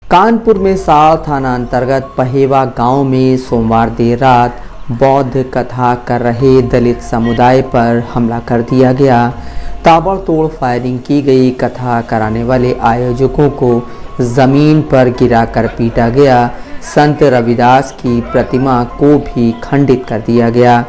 कानपुर में साल थाना अंतर्गत पहेवा गांव में सोमवार देर रात बौद्ध कथा कर रहे दलित समुदाय पर हमला कर दिया गया। ताबड़तोड़ फायरिंग की गई। कथा कराने वाले आयोजकों को जमीन पर गिराकर पीटा गया। संत रविदास की प्रतिमा को भी खंडित कर दिया गया।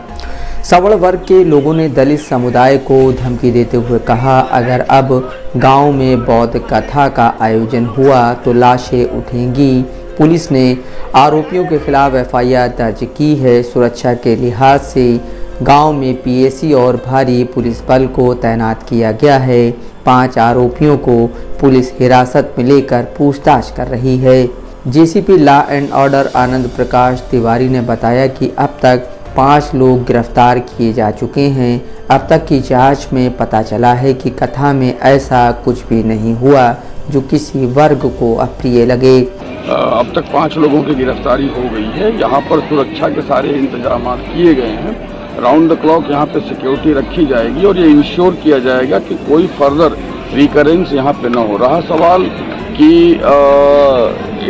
सवर्ण वर्ग के लोगों ने दलित समुदाय को धमकी देते हुए कहा, अगर अब गांव में बौद्ध कथा का आयोजन हुआ तो लाशें उठेंगी। पुलिस ने आरोपियों के खिलाफ एफआईआर दर्ज की है। सुरक्षा के लिहाज से गांव में पीएसी और भारी पुलिस बल को तैनात किया गया है। 5 आरोपियों को पुलिस हिरासत में लेकर पूछताछ कर रही है। JCB law and order Anand Prakash Tiwari ने बताया कि अब तक 5 लोग गिरफ्तार किए जा चुके हैं। अब तक की जांच में पता चला है कि कथा में ऐसा कुछ भी नहीं हुआ जो किसी वर्ग को अप्रिय लगे। अब तक 5 लोगों की गिरफ्तारी हो गई है। यहाँ पर सुरक्षा के सारे इंतजाम किए गए हैं। राउंड द क्लॉक यहाँ पे सिक्योरिटी रखी जाएगी और ये इंश्योर किया जाएगा कि कोई फर्दर रिकरेंस यहाँ पे न हो। रहा सवाल कि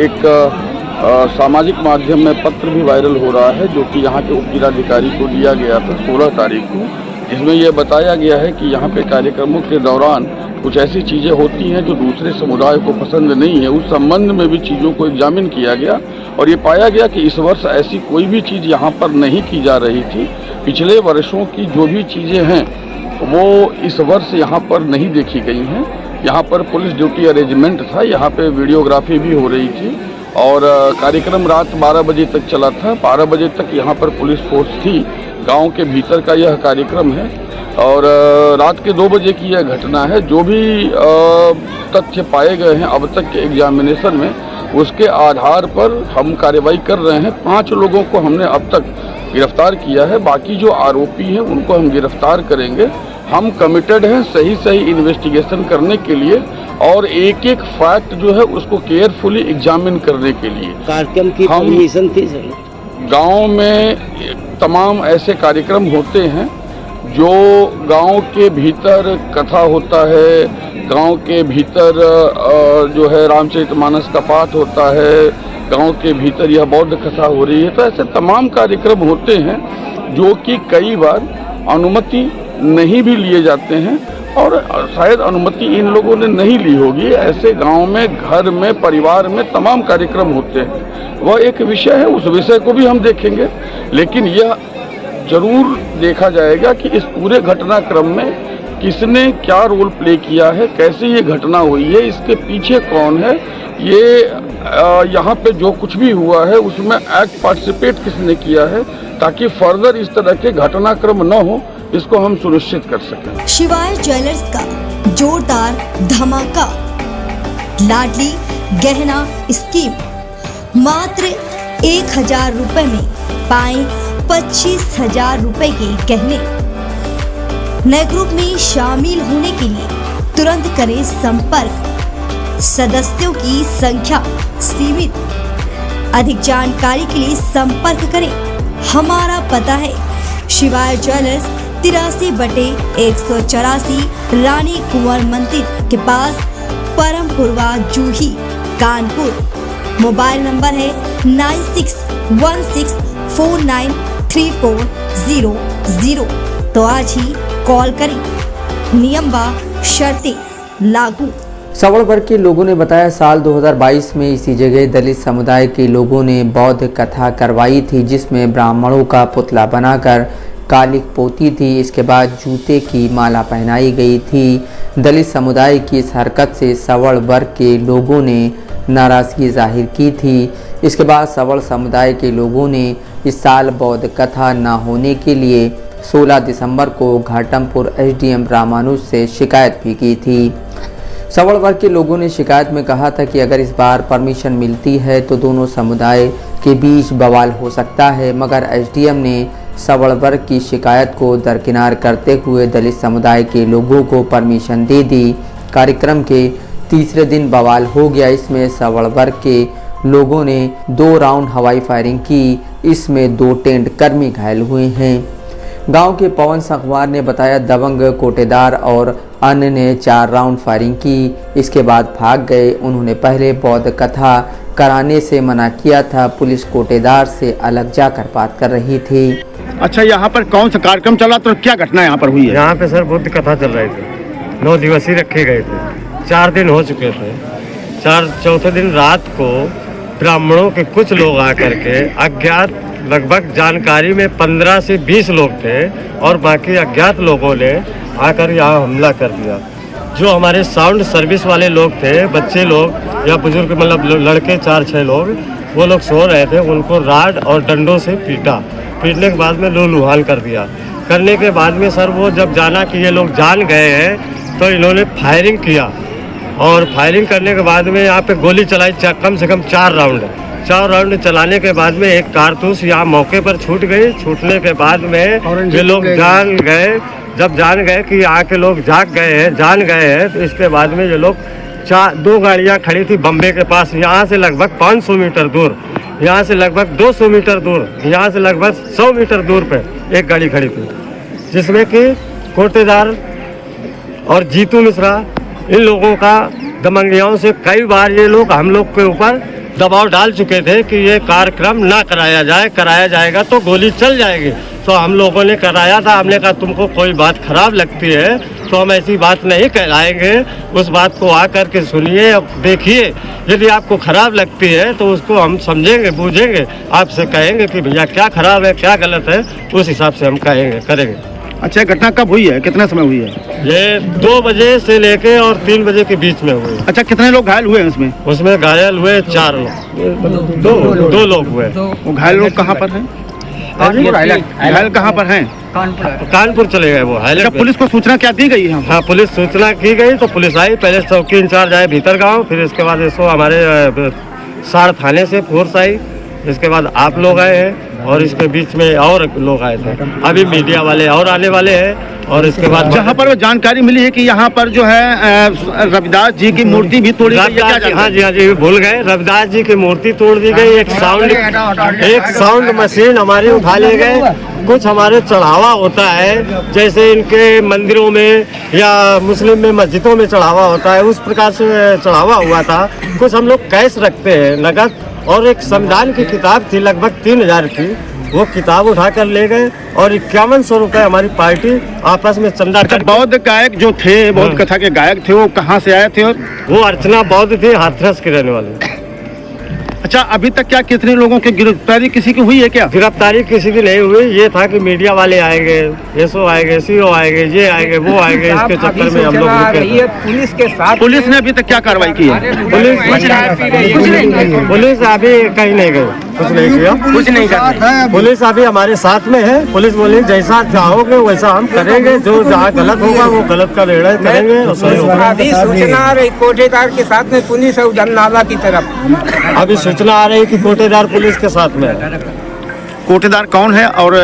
एक सामाजिक माध्यम में पत्र भी वायरल हो रहा है जो कि यहाँ के उप जिलाधिकारी को दिया गया था 16 तारीख को, जिसमें यह बताया गया है कि यहाँ पे कार्यक्रमों के दौरान कुछ ऐसी चीज़ें होती हैं जो दूसरे समुदाय को पसंद नहीं है। उस संबंध में भी चीज़ों को एग्जामिन किया गया और ये पाया गया कि इस वर्ष ऐसी कोई भी चीज़ यहाँ पर नहीं की जा रही थी। पिछले वर्षों की जो भी चीज़ें हैं वो इस वर्ष यहाँ पर नहीं देखी गई हैं। यहाँ पर पुलिस ड्यूटी अरेंजमेंट था, यहाँ पे वीडियोग्राफी भी हो रही थी और कार्यक्रम रात 12 बजे तक चला था। 12 बजे तक यहाँ पर पुलिस फोर्स थी। गांव के भीतर का यह कार्यक्रम है और रात के 2 बजे की यह घटना है। जो भी तथ्य पाए गए हैं अब तक के एग्जामिनेशन में, उसके आधार पर हम कार्रवाई कर रहे हैं। 5 लोगों को हमने अब तक गिरफ्तार किया है। बाकी जो आरोपी हैं उनको हम गिरफ्तार करेंगे। हम कमिटेड हैं सही इन्वेस्टिगेशन करने के लिए और एक एक फैक्ट जो है उसको केयरफुली एग्जामिन करने के लिए। कार्यक्रम की परमिशन थी सर? गांव में तमाम ऐसे कार्यक्रम होते हैं जो गांव के भीतर कथा होता है, गांव के भीतर जो है रामचरितमानस का पाठ होता है, गांव के भीतर यह बौद्ध कथा हो रही है। तो ऐसे तमाम कार्यक्रम होते हैं जो कि कई बार अनुमति नहीं भी लिए जाते हैं और शायद अनुमति इन लोगों ने नहीं ली होगी। ऐसे गांव में, घर में, परिवार में तमाम कार्यक्रम होते हैं। वह एक विषय है, उस विषय को भी हम देखेंगे, लेकिन यह जरूर देखा जाएगा कि इस पूरे घटनाक्रम में किसने क्या रोल प्ले किया है, कैसे ये घटना हुई है, इसके पीछे कौन है, ये यहाँ पे जो कुछ भी हुआ है उसमें एक्ट पार्टिसिपेट किसने किया है, ताकि फर्दर इस तरह के घटनाक्रम न हो, इसको हम सुनिश्चित कर सकें। शिवाय ज्वेलर्स का जोरदार धमाका, लाडली गहना स्कीम, मात्र 1000 रुपए में पाएं 25,000 रुपए के गहने। नए ग्रुप में शामिल होने के लिए तुरंत करें संपर्क। सदस्यों की संख्या सीमित। अधिक जानकारी के लिए संपर्क करें। हमारा पता है शिवाय ज्वेलर्स 83/184 रानी कुंवर मंदिर के पास, परमपुरवा, जूही, कानपुर। मोबाइल नंबर है 9616493400। तो आज ही कॉल करें। नियम व शर्तें लागू। सवर्ण वर्ग के लोगों ने बताया, साल 2022 में इसी जगह दलित समुदाय के लोगों ने बौद्ध कथा करवाई थी, जिसमें ब्राह्मणों का पुतला बनाकर कालिक पोती थी। इसके बाद जूते की माला पहनाई गई थी। दलित समुदाय की इस हरकत से सवर्ण वर्ग के लोगों ने नाराजगी जाहिर की थी। इसके बाद सवर्ण समुदाय के लोगों ने इस साल बौद्ध कथा न होने के लिए 16 दिसंबर को घाटमपुर एसडीएम रामानुज से शिकायत भी की थी। सवर्ण वर्ग के लोगों ने शिकायत में कहा था कि अगर इस बार परमिशन मिलती है तो दोनों समुदाय के बीच बवाल हो सकता है, मगर एसडीएम ने सवर्ण वर्ग की शिकायत को दरकिनार करते हुए दलित समुदाय के लोगों को परमिशन दे दी। कार्यक्रम के तीसरे दिन बवाल हो गया। इसमें सवर्ण वर्ग के लोगों ने 2 राउंड हवाई फायरिंग की। इसमें 2 टेंट कर्मी घायल हुए हैं। गांव के पवन संखवार ने बताया दबंग कोटेदार और अन्य ने 4 राउंड फायरिंग की, इसके बाद भाग गए। उन्होंने पहले बौद्ध कथा कराने से मना किया था। पुलिस कोटेदार से अलग जाकर बात कर रही थी। अच्छा, यहाँ पर कौन सा कार्यक्रम चला तो क्या घटना यहाँ पर हुई है? यहाँ पे सर बुद्ध कथा चल रही थी, 9 दिवसीय रखे गए थे, 4 दिन हो चुके थे। चौथे दिन रात को ब्राह्मणों के कुछ लोग आकर के अज्ञात, लगभग जानकारी में 15 से 20 लोग थे और बाकी अज्ञात लोगों ने आकर यहाँ हमला कर दिया। जो हमारे साउंड सर्विस वाले लोग थे, बच्चे लोग या बुजुर्ग, मतलब लड़के 4-6 लोग, वो लोग सो रहे थे, उनको राड और डंडों से पीटने के बाद में लूलूहान कर दिया। करने के बाद में सर वो जब जाना कि ये लोग जान गए हैं तो इन्होंने फायरिंग किया और फायरिंग करने के बाद में यहाँ पे गोली चलाई, कम से कम 4 राउंड चलाने के बाद में एक कारतूस यहाँ मौके पर छूट गई। छूटने के बाद में ये लोग जान गए कि यहाँ के लोग जान गए हैं तो इसके बाद में ये लोग 2 गाड़ियाँ खड़ी थी बम्बे के पास, यहाँ से लगभग 500 मीटर दूर, यहाँ से लगभग 200 मीटर दूर, यहाँ से लगभग 100 मीटर दूर पे एक गाड़ी खड़ी थी, जिसमें कि कोटेदार और जीतू मिश्रा, इन लोगों का दमंगियों से कई बार ये लोग हम लोग के ऊपर दबाव डाल चुके थे कि ये कार्यक्रम ना कराया जाएगा तो गोली चल जाएगी। तो हम लोगों ने कराया था। हमने कहा तुमको कोई बात खराब लगती है तो हम ऐसी बात नहीं कहलाएंगे, उस बात को आकर के सुनिए, देखिए, यदि आपको खराब लगती है तो उसको हम समझेंगे, बूझेंगे, आपसे कहेंगे कि भैया क्या खराब है, क्या गलत है, उस हिसाब से हम करेंगे। अच्छा, घटना कब हुई है, कितने समय हुई है? ये 2 बजे से लेके और 3 बजे के बीच में हुई। अच्छा, कितने लोग घायल हुए हैं उसमें? उसमें घायल हुए 4 लोग, 2 लोग हुए। वो घायल लोग कहाँ पर हैं? घायल कहाँ पर हैं? कानपुर चले गए वो। अच्छा, पुलिस को सूचना क्या दी गई है? हाँ, पुलिस सूचना की गई तो पुलिस आई, पहले चौकी इंचार्ज आए भीतर गाँव, फिर इसके बाद इसको हमारे सार थाने से फोर्स आई, इसके बाद आप लोग आए हैं और इसके बीच में और लोग आए थे। अभी मीडिया वाले और आने वाले हैं। और इसके बाद जहाँ पर वो जानकारी मिली है कि यहाँ पर जो है रविदास जी की मूर्ति भी तोड़ी गई है। हाँ जी, भूल गए, रविदास जी की मूर्ति तोड़ दी गई। एक साउंड मशीन हमारी उठा ले गए। कुछ हमारे चढ़ावा होता है, जैसे इनके मंदिरों में या मुस्लिम में मस्जिदों में चढ़ावा होता है, उस प्रकार से चढ़ावा हुआ था। कुछ हम लोग कैश रखते हैं नगद, और एक संविधान की किताब थी लगभग 3000 की, वो किताब उठा कर ले गए और 5100 रुपये हमारी पार्टी आपस में चंदा। अच्छा, बौद्ध गायक जो थे, बौद्ध कथा के गायक थे, वो कहाँ से आए थे? और वो अर्चना बौद्ध थे, हाथरस के रहने वाले। अच्छा, अभी तक क्या कितने लोगों की गिरफ्तारी किसी की हुई है क्या? गिरफ्तारी किसी की नहीं हुई। ये था कि मीडिया वाले आएंगे, एसओ आएंगे, सीओ आएंगे, ये आएंगे, वो आएंगे, इसके चक्कर में हम लोग रुके। पुलिस के साथ पुलिस ने अभी तक क्या कार्रवाई की है? पुलिस अभी कहीं नहीं गई, कुछ नहीं किया, कुछ नहीं करते। पुलिस अभी हमारे साथ में है। पुलिस बोली जैसा चाहोगे वैसा हम करेंगे, जो जहाँ गलत होगा वो गलत का निर्णय करेंगे और सही होगा। अभी सूचना आ रही कोटेदार के साथ में पुलिस और जननाला की तरफ। अभी सूचना आ रही कि कोटेदार पुलिस के साथ में है। कोटेदार कौन है? और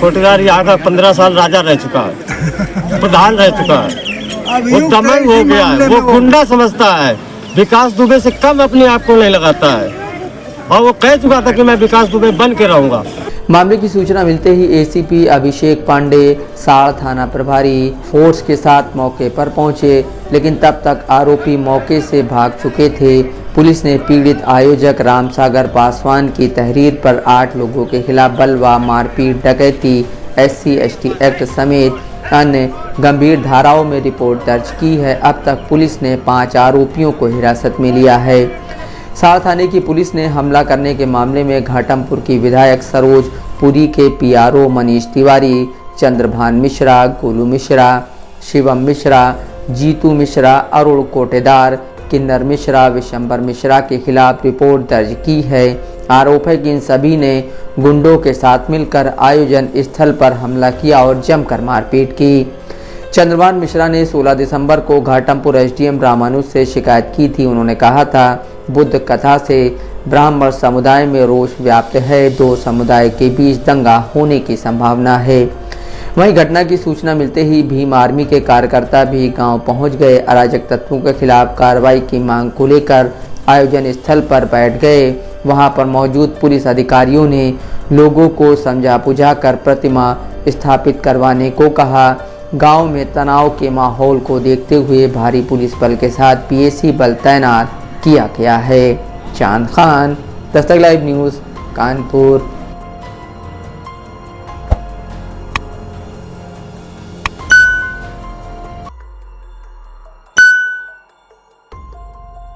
कोटेदार यहाँ का 15 साल राजा रह चुका है, प्रधान रह चुका है, वो दमंग हो गया है, वो गुंडा समझता है, विकास दुबे से कम अपने आप को नहीं लगाता है, और वो कह चुका था कि मैं विकास दुबे बन के रहूंगा। मामले की सूचना मिलते ही एसीपी अभिषेक पांडे, साड़ थाना प्रभारी फोर्स के साथ मौके पर पहुंचे, लेकिन तब तक आरोपी मौके से भाग चुके थे। पुलिस ने पीड़ित आयोजक रामसागर पासवान की तहरीर पर 8 लोगों के खिलाफ बलवा, मारपीट, डकैती, SC/ST एक्ट समेत अन्य गंभीर धाराओं में रिपोर्ट दर्ज की है। अब तक पुलिस ने 5 आरोपियों को हिरासत में लिया है। साड़ थाने की पुलिस ने हमला करने के मामले में घाटमपुर की विधायक सरोज पुरी के PRO मनीष तिवारी, चंद्रभान मिश्रा, गोलू मिश्रा, शिवम मिश्रा, जीतू मिश्रा, अरुण कोटेदार, किन्नर मिश्रा, विशंबर मिश्रा के खिलाफ रिपोर्ट दर्ज की है। आरोप है कि इन सभी ने गुंडों के साथ मिलकर आयोजन स्थल पर हमला किया और जमकर मारपीट की। चंद्रभान मिश्रा ने 16 दिसंबर को घाटमपुर SDM रामानुज से शिकायत की थी। उन्होंने कहा था बुद्ध कथा से ब्राह्मण समुदाय में रोष व्याप्त है, 2 समुदाय के बीच दंगा होने की संभावना है। वहीं घटना की सूचना मिलते ही भीम आर्मी के कार्यकर्ता भी गांव पहुंच गए। अराजक तत्वों के खिलाफ कार्रवाई की मांग को लेकर आयोजन स्थल पर बैठ गए। वहां पर मौजूद पुलिस अधिकारियों ने लोगों को समझा बुझाकर प्रतिमा स्थापित करवाने को कहा। गांव में तनाव के माहौल को देखते हुए भारी पुलिस बल के साथ पीएसी बल तैनात किया गया है। चांद खान, दस्तक लाइव न्यूज़, कानपुर।